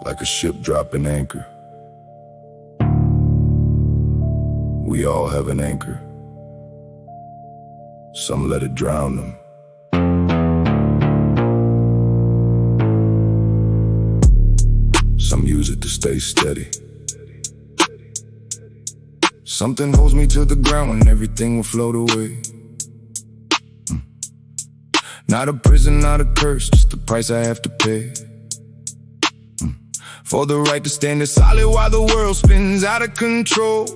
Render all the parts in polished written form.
like a ship dropping anchor. We all have an anchor. Some let it drown them. Some use it to stay steady. Something holds me to the ground when everything will float away. Not a prison, not a curse, just the price I have to pay. For the right to stand solid while the world spins out of control.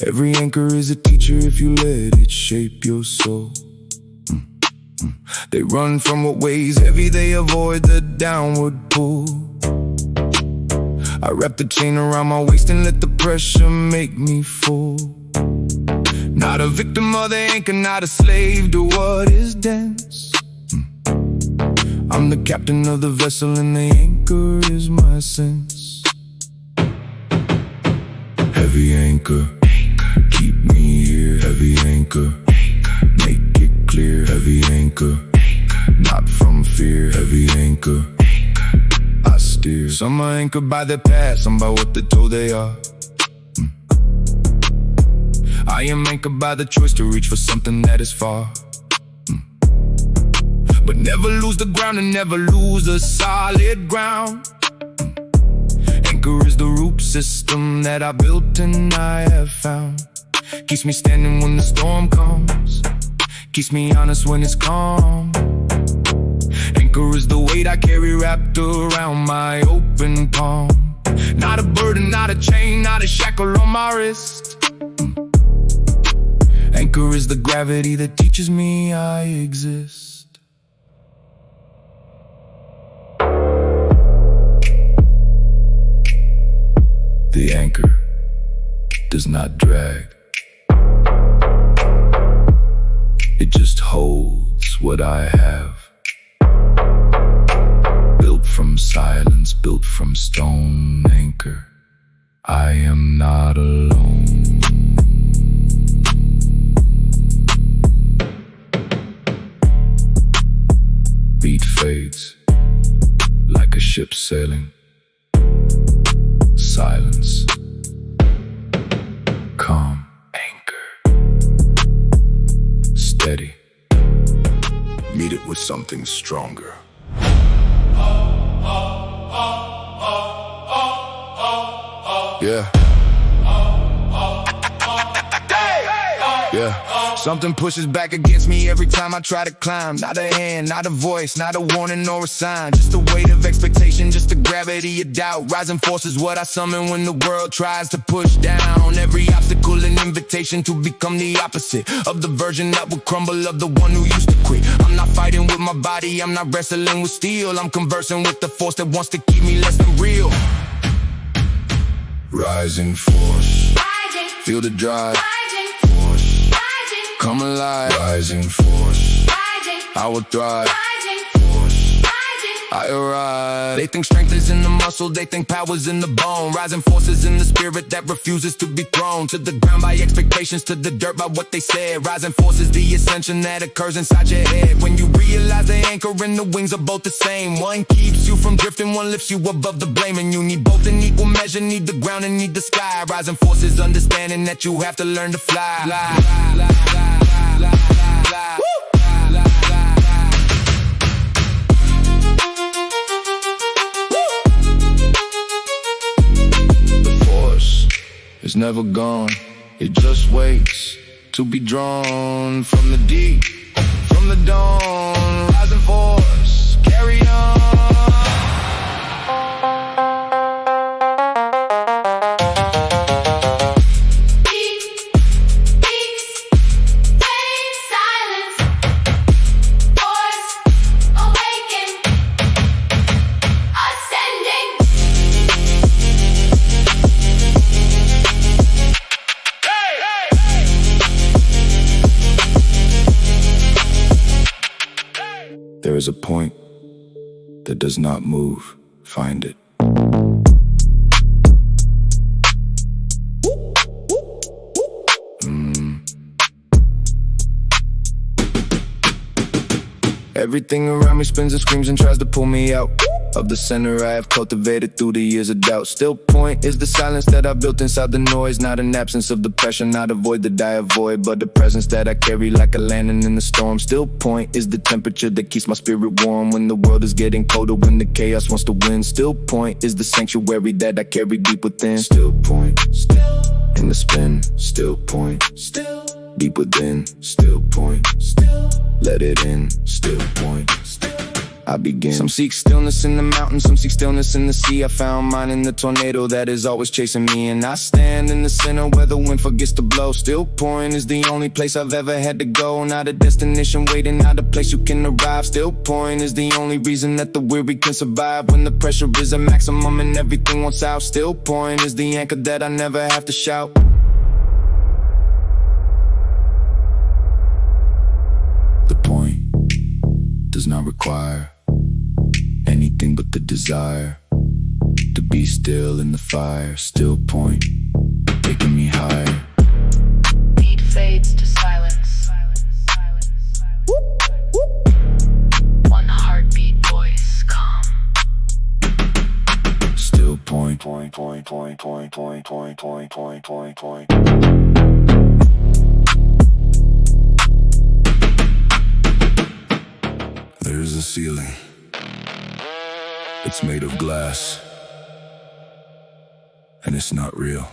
Every anchor is a teacher if you let it shape your soul. They run from what weighs heavy, they avoid the downward pull. I wrap the chain around my waist and let the pressure make me full. Not a victim of the anchor, not a slave to what is dense. I'm the captain of the vessel and the anchor is my sense. Heavy anchor, keep me here. Heavy anchor, make it clear. Heavy anchor, not from fear. Heavy anchor, I steer. Some are anchored by their past, some by what they're told they are. I am anchored by the choice to reach for something that is far. But never lose the ground and never lose the solid ground. Anchor is the root system that I built and I have found. Keeps me standing when the storm comes, keeps me honest when it's calm. Anchor is the weight I carry wrapped around my open palm. Not a burden, not a chain, not a shackle on my wrist. Anchor is the gravity that teaches me I exist. The anchor does not drag. It just holds what I have. Built from silence, built from stone. Anchor, I am not alone. Beat fades like a ship sailing. Silence, calm, anchor, steady. Meet it with something stronger. Yeah. Yeah. Something pushes back against me every time I try to climb. Not a hand, not a voice, not a warning or a sign. Just the weight of expectation, just the gravity of doubt. Rising force is what I summon when the world tries to push down. Every obstacle an invitation to become the opposite of the version that will crumble, of the one who used to quit. I'm not fighting with my body, I'm not wrestling with steel. I'm conversing with the force that wants to keep me less than real. Rising force, feel the drive. Come alive, rising force. I will thrive. Force, I arrive. They think strength is in the muscle, they think power's in the bone. Rising force is in the spirit that refuses to be thrown to the ground by expectations, to the dirt by what they said. Rising force is the ascension that occurs inside your head when you realize the anchor and the wings are both the same. One keeps you from drifting, one lifts you above the blame. And you need both in equal measure, need the ground and need the sky. Rising force is understanding that you have to learn to fly. The force is never gone, it just waits to be drawn from the deep, from the dawn. Rising force, carry on. There is a point that does not move. Find it. Everything around me spins and screams and tries to pull me out of the center I have cultivated through the years of doubt. Still point is the silence that I built inside the noise. Not an absence of the pressure, not a void that I avoid, but the presence that I carry like a lantern in the storm. Still point is the temperature that keeps my spirit warm when the world is getting colder, when the chaos wants to win. Still point is the sanctuary that I carry deep within. Still point, still in the spin. Still point, still deep within. Still point, still let it in. Still point, still I begin. Some seek stillness in the mountains, some seek stillness in the sea. I found mine in the tornado that is always chasing me, and I stand in the center where the wind forgets to blow. Still point is the only place I've ever had to go. Not a destination waiting, not a place you can arrive. Still point is the only reason that the weary can survive when the pressure is a maximum and everything wants out. Still point is the anchor that I never have to shout. The point does not require anything but the desire to be still in the fire. Still point, taking me higher. Beat fades to silence. One heartbeat, voice calm. Still point, point, point, point, point, point, point, point, point, point, point. There's a ceiling. It's made of glass, and it's not real.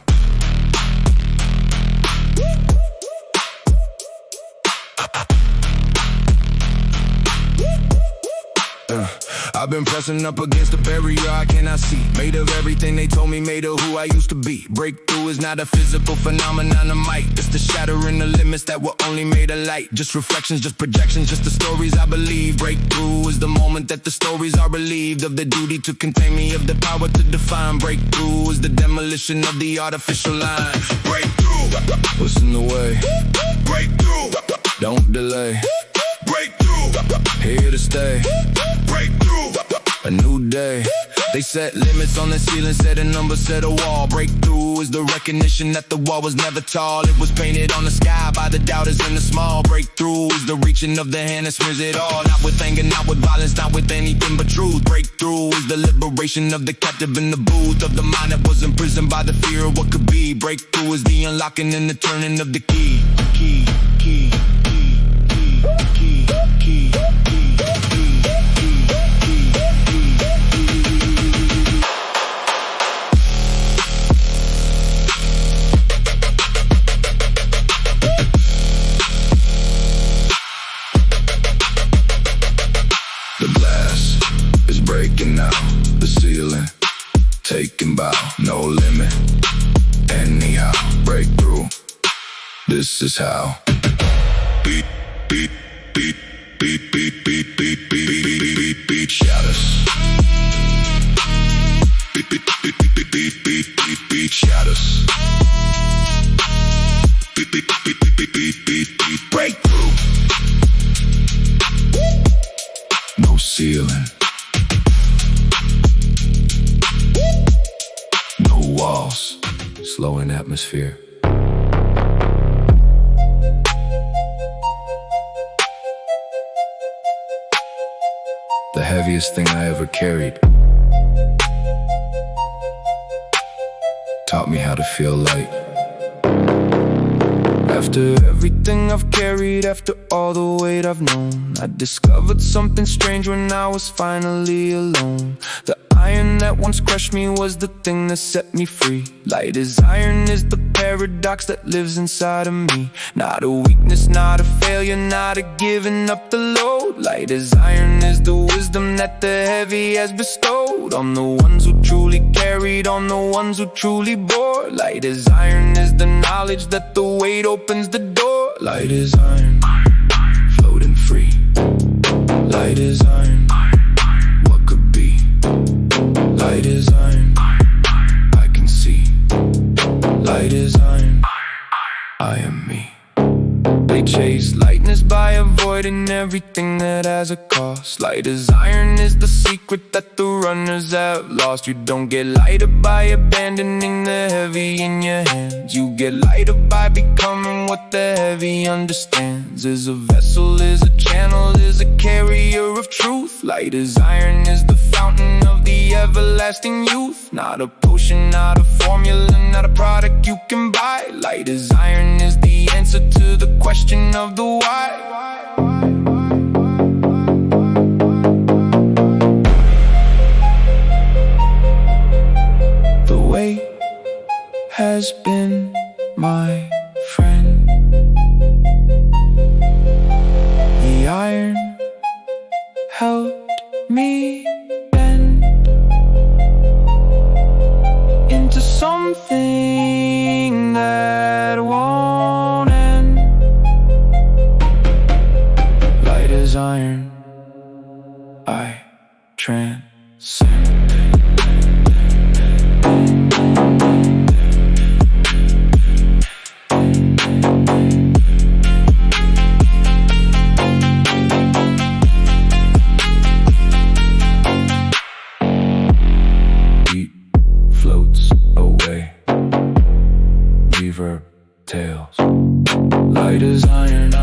I've been pressing up against a barrier I cannot see. Made of everything they told me, made of who I used to be. Breakthrough is not a physical phenomenon of might. It's the shattering the limits that were only made of light. Just reflections, just projections, just the stories I believe. Breakthrough is the moment that the stories are relieved of the duty to contain me, of the power to define. Breakthrough is the demolition of the artificial line. Breakthrough, what's in the way? Breakthrough, don't delay. Breakthrough, here to stay. Breakthrough, a new day. They set limits on the ceiling, set a number, set a wall. Breakthrough is the recognition that the wall was never tall. It was painted on the sky by the doubters in the small. Breakthrough is the reaching of the hand that smears it all. Not with anger, not with violence, not with anything but truth. Breakthrough is the liberation of the captive in the booth, of the mind that was imprisoned by the fear of what could be. Breakthrough is the unlocking and the turning of the key. Key, key, key, key, key, key. The glass is breaking out, the ceiling taking bow, no limit. Anyhow, breakthrough, this is how. Beat, beat, beat, beat, beat, beat, beat, beat, beat, beat, beat, beat, shatters. Beat, beat, beat, beat, beat, beat, beat, beat, beat, shatters. Beat, beat, beat, beat, beat, beat, beat, beat, breakthrough. No ceiling, no walls, slowing atmosphere. The heaviest thing I ever carried taught me how to feel light. After everything I've carried, after all the weight I've known, I discovered something strange when I was finally alone. The iron that once crushed me was the thing that set me free. Light as iron is the paradox that lives inside of me. Not a weakness, not a failure, not a giving up the load. Light as iron is the wisdom that the heavy has bestowed on the ones who truly carried, on the ones who truly bore. Light as iron is the knowledge that the weight opens the door. Light as iron, floating free. Light as iron, what could be? Light as iron, I can see. Light as iron, I am me. They chase lightness by avoiding everything that has a cost. Light as iron is the secret that the runners have lost. You don't get lighter by abandoning the heavy in your hands. You get lighter by becoming what the heavy understands. Is a vessel, is a channel, is a carrier of truth. Light as iron is the fountain of everlasting youth. Not a potion, not a formula, not a product you can buy. Light as iron is the answer to the question of the why. The weight has been my friend. The iron helped me bend into something that won't end. Light as iron, I transcend. Floats away, reverb tails. Light as iron,